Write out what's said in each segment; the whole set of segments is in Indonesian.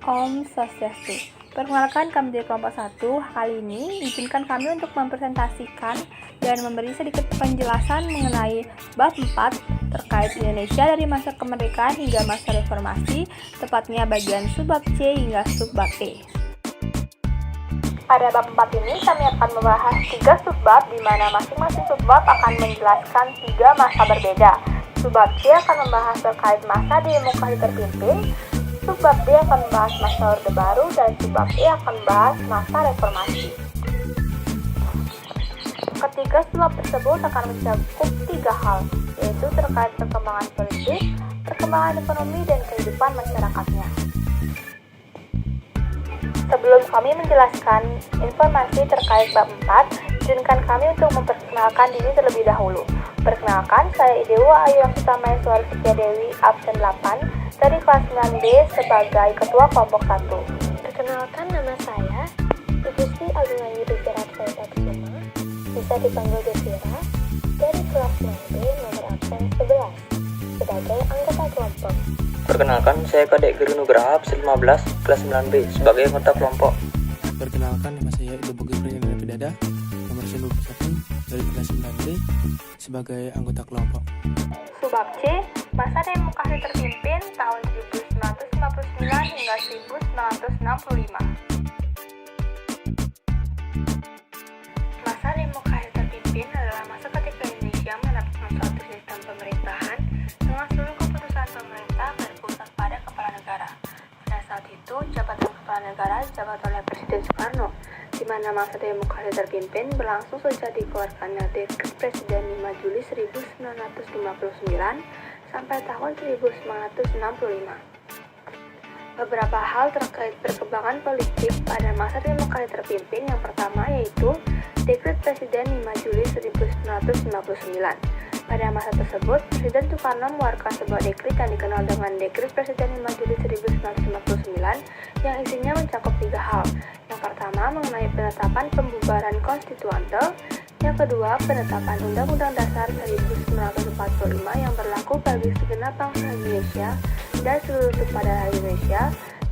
Om Swastiastu. Perkenalkan, kami dari kelompok 1. Kali ini izinkan kami untuk mempresentasikan dan memberi sedikit penjelasan mengenai bab 4 terkait Indonesia dari masa kemerdekaan hingga masa reformasi, tepatnya bagian subbab C hingga subbab E. Pada bab 4 ini kami akan membahas 3 subbab di mana masing-masing subbab akan menjelaskan 3 masa berbeda. Subbab C akan membahas terkait masa demokrasi terpimpin, subbab D akan membahas masa Orde Baru, dan subbab E akan membahas masa reformasi. Ketiga subbab tersebut akan mencakup 3 hal, yaitu terkait perkembangan politik, perkembangan ekonomi, dan kehidupan masyarakatnya. Sebelum kami menjelaskan informasi terkait bab 4, izinkan kami untuk memperkenalkan diri terlebih dahulu. Perkenalkan, saya Idewa Ayu Aksutama Suara Setia Dewi, absen 8, dari kelas 9B sebagai Ketua Kelompok 1. Perkenalkan, nama saya Igusti Agung Ayu Dijarat Faisal Kusuma, bisa dipanggil Desira, dari kelas 9B nomor absen 11, sebagai anggota kelompok. Perkenalkan, saya Kadek Giri Nugraha, absen 15, kelas 9B, sebagai anggota kelompok. Perkenalkan, nama saya Ibu Bagi Priyanggara Pidada, nomor 21, dari kelas 9B, sebagai anggota kelompok. Subbab C, masa demokrasi terpimpin tahun 1959 hingga 1965. Masa demokrasi terpimpin adalah masa ketika Indonesia menerapkan suatu sistem pemerintahan dengan seluruh keputusan pemerintah berpusat pada kepala negara. Pada saat itu, jabatan kepala negara dijabat oleh Presiden Soekarno, di mana masa demokrasi terpimpin berlangsung sejak dikeluarkannya Dekret Presiden 5 Juli 1959 sampai tahun 1965. Beberapa hal terkait perkembangan politik pada masa demokrasi terpimpin yang pertama yaitu Dekret Presiden 5 Juli 1959. Pada masa tersebut, Presiden Soekarno mengeluarkan sebuah dekret yang dikenal dengan Dekret Presiden 5 Juli 1959 yang isinya mencakup 3 hal. Yang pertama mengenai penetapan pembubaran konstituante, yang kedua penetapan Undang-Undang Dasar 1945 yang berlaku bagi segenap bangsa Indonesia dan seluruh tumpah darah Indonesia,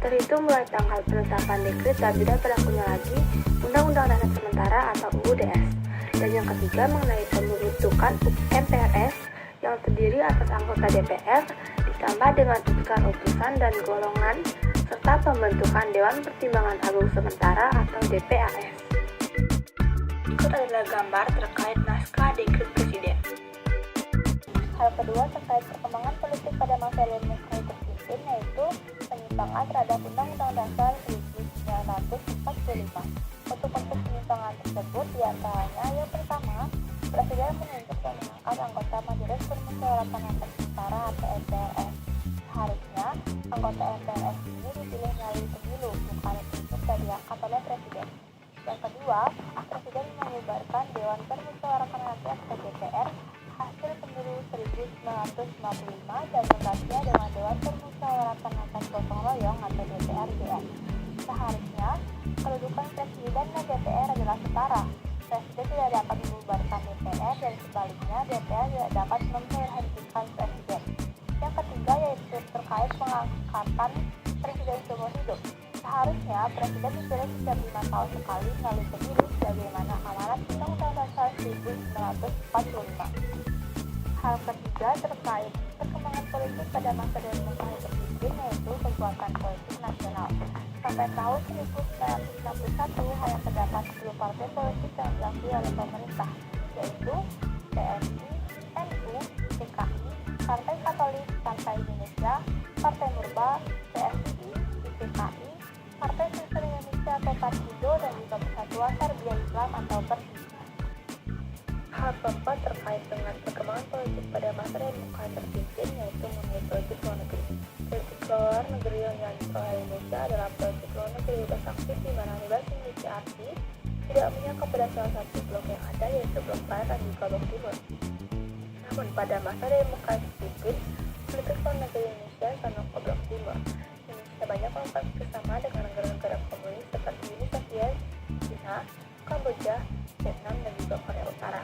terhitung mulai tanggal penetapan dekret dan tidak berlakunya lagi Undang-Undang Dasar Sementara atau UUDS. Dan yang ketiga mengenai pembentukan MPRS yang terdiri atas anggota DPR ditambah dengan utusan-utusan dan golongan serta pembentukan Dewan Pertimbangan Agung Sementara atau DPAS. Berikut adalah gambar terkait naskah Dekret Presiden. Hal kedua terkait perkembangan politik pada masa demokrasi terpimpin yaitu penyimpangan terhadap Undang-Undang Dasar 1945. Untuk penyimpangan tersebut diantaranya yang pertama, Presiden menunjuk dan mengangkat anggota Majelis Permusyawaratan Rakyat Setara atau MPRS. Seharusnya anggota MPRS ini dipilih melalui pemilu, bukan ditunjuk dan diangkat oleh Presiden. Yang kedua, Presiden mengubarkan Dewan Permusyawaratan Rakyat atau DPR hasil pemilu 1955 dan menggantinya dengan Dewan Permusyawaratan Rakyat Gotong Royong atau DPR-DR. Seharusnya kedudukan Presiden dan DPR adalah setara. Presiden tidak dapat membubarkan DPR dan sebaliknya DPR tidak dapat memberhentikan Presiden. Yang ketiga yaitu terkait pengangkatan Presiden seumur hidup. Seharusnya Presiden dipilih setiap 5 tahun sekali melalui pemilu sebagaimana amanat Undang-Undang Dasar 1945. Hal ketiga terkait perkembangan politik pada masa demokrasi terpimpin yaitu kekuatan politik nasional. Sampai tahun 1961 hanya terdapat 10 partai politik yang diakui oleh pemerintah, yaitu PSI, NU, PKI, Partai Katolik, Partai Indonesia, Partai Murba, PSI, PKI, Partai Kristen Indonesia atau Partido, dan juga Persatuan Serbia Islam atau Persija. Hal keempat terkait dengan perkembangan politik pada masa demokrasi terpimpin yaitu mengenai politik luar negeri. Politik luar negeri yang dilakukan Indonesia adalah politik luar negeri bebas aktif di mana bebas memiliki arti tidak memihak kepada salah satu blok yang ada yaitu blok barat dan juga blok timur. Namun pada masa demokrasi terpimpin, politik luar negeri Indonesia condong ke blok timur. Indonesia banyak melakukan kerjasama dengan negara-negara komunis seperti Uni Soviet, China, Kamboja, Vietnam, dan juga Korea Utara.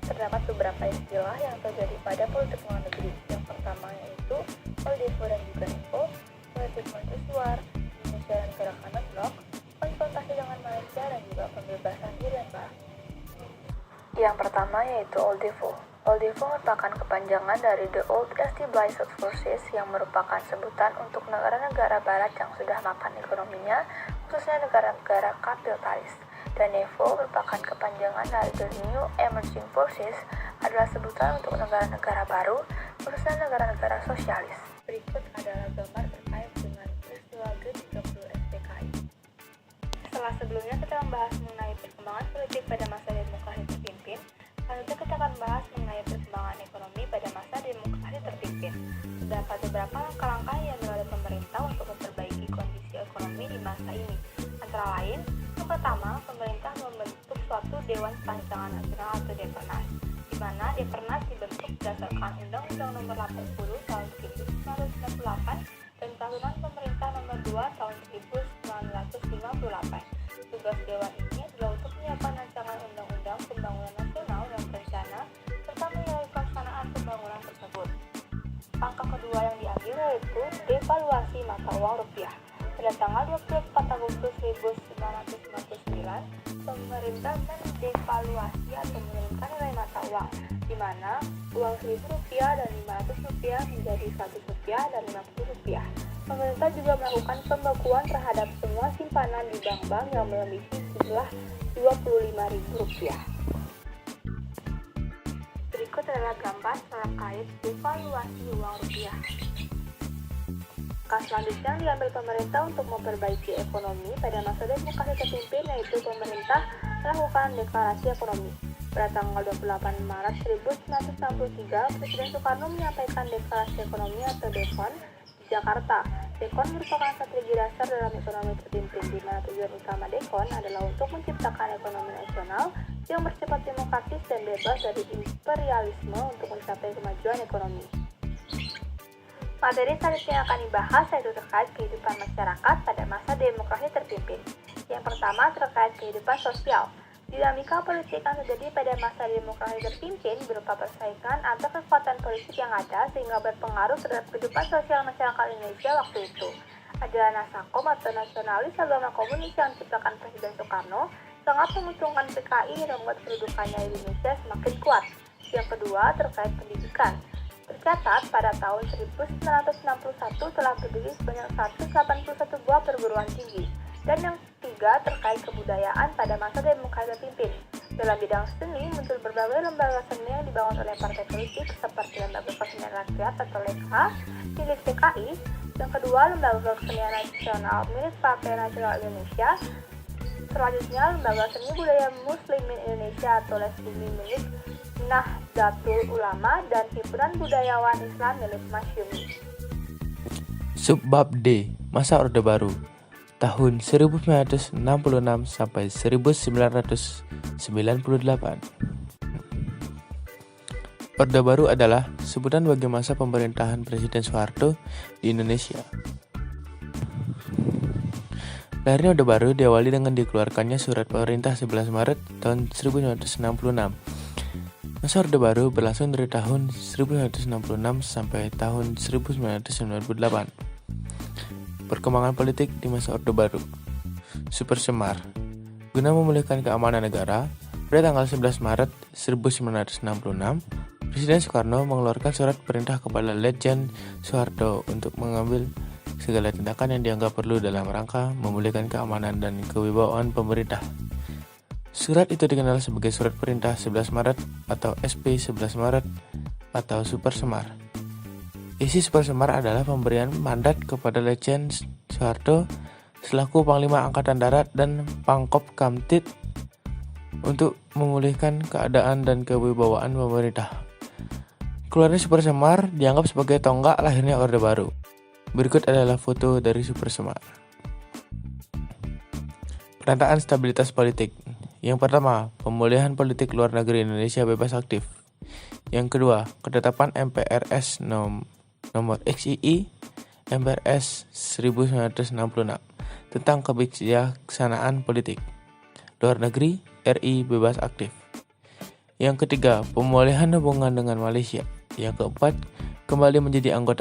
Terdapat beberapa istilah yang terjadi pada politik luar negeri. Yang pertama yaitu politik dan juga info, politik luar, pertama yaitu OLDEVO. OLDEVO merupakan kepanjangan dari The Old Established Forces yang merupakan sebutan untuk negara-negara barat yang sudah mapan ekonominya, khususnya negara-negara kapitalis. Dan NEVO merupakan kepanjangan dari The New Emerging Forces, adalah sebutan untuk negara-negara baru, khususnya negara-negara sosialis. Berikut adalah gambar terkait dengan peristiwa G30 SPKI. Setelah sebelumnya kita membahas mengenai perkembangan politik pada masa demokrasi terpimpin, selanjutnya kita akan bahas mengenai perkembangan ekonomi pada masa demokrasi terpimpin. Terdapat beberapa langkah-langkah yang dilakukan pemerintah untuk memperbaiki kondisi ekonomi di masa ini. Antara lain, yang pertama, pemerintah membentuk suatu Dewan Perancangan Nasional atau Depernas, di mana Depernas dibentuk berdasarkan Undang-Undang Nomor 80 Tahun 1998 dan Peraturan Pemerintah Nomor 2 Tahun 1958. Tugas Dewan ini adalah untuk menyiapkan rancangan undang-undang pembangunan nasional dan berencana serta menilai pelaksanaan pembangunan tersebut. Langkah kedua yang diambil yaitu devaluasi mata uang rupiah. Pada tanggal 24 Agustus 1999, pemerintah mendevaluasi atau menurunkan nilai mata uang, di mana uang Rp1.000 dan Rp500 menjadi Rp100 dan Rp50. Pemerintah juga melakukan pembekuan terhadap semua simpanan di bank-bank yang melebihi jumlah Rp25.000. Berikut adalah gambar terkait devaluasi uang rupiah. Langkah selanjutnya yang diambil pemerintah untuk memperbaiki ekonomi pada masa demokrasi terpimpin yaitu pemerintah melakukan deklarasi ekonomi. Pada tanggal 28 Maret 1963, Presiden Soekarno menyampaikan deklarasi ekonomi atau DEKON di Jakarta. DEKON merupakan strategi dasar dalam ekonomi terpimpin, di mana tujuan utama DEKON adalah untuk menciptakan ekonomi nasional yang bersifat demokratis dan bebas dari imperialisme untuk mencapai kemajuan ekonomi. Materi selanjutnya yang akan dibahas yaitu terkait kehidupan masyarakat pada masa demokrasi terpimpin. Yang pertama terkait kehidupan sosial. Dinamika politik yang terjadi pada masa demokrasi terpimpin berupa persaingan antar kekuatan politik yang ada sehingga berpengaruh terhadap kehidupan sosial masyarakat Indonesia waktu itu. Adalah Nasakom atau Nasionalis Agama Komunis yang diciptakan Presiden Soekarno sangat menguntungkan PKI dan membuat kedudukannya di Indonesia semakin kuat. Yang kedua terkait pendidikan. Tercatat pada tahun 1961 telah berdiri sebanyak 181 buah perguruan tinggi. Dan yang ketiga terkait kebudayaan pada masa demokrasi terpimpin. Dalam bidang seni muncul berbagai lembaga seni yang dibangun oleh partai politik seperti Lembaga Kesenian Rakyat atau LEKRA milik PKI. Yang kedua Lembaga Kesenian Nasional milik Partai Nasional Indonesia. Selanjutnya Lembaga Seni Budaya Muslimin Indonesia atau LESBUMI milik Nahdlatul Ulama dan Himpunan Budayawan Islam milik Masyumi. Subbab D. Masa Orde Baru tahun 1966 sampai 1998. Orde Baru adalah sebutan bagi masa pemerintahan Presiden Soeharto di Indonesia. Lahirnya Orde Baru diawali dengan dikeluarkannya Surat Pemerintah 11 Maret tahun 1966. Masa Orde Baru berlangsung dari tahun 1966 sampai tahun 1998. Perkembangan politik di masa Orde Baru. Super Semar. Guna memulihkan keamanan negara, pada tanggal 11 Maret 1966, Presiden Soekarno mengeluarkan surat perintah kepada Letjen Soeharto untuk mengambil segala tindakan yang dianggap perlu dalam rangka memulihkan keamanan dan kewibawaan pemerintah. Surat itu dikenal sebagai Surat Perintah 11 Maret atau SP 11 Maret atau Super Semar. Isi Super Semar adalah pemberian mandat kepada Letjen Soeharto selaku Panglima Angkatan Darat dan Pangkop Kamtid untuk memulihkan keadaan dan kewibawaan pemerintah. Keluarnya Super Semar dianggap sebagai tonggak lahirnya Orde Baru. Berikut adalah foto dari Super Semar. Penataan stabilitas politik. Yang pertama, pemulihan politik luar negeri Indonesia bebas aktif. Yang kedua, ketetapan MPRS nomor XII MPRS 1966 tentang kebijaksanaan politik luar negeri RI bebas aktif. Yang ketiga, pemulihan hubungan dengan Malaysia. Yang keempat, kembali menjadi anggota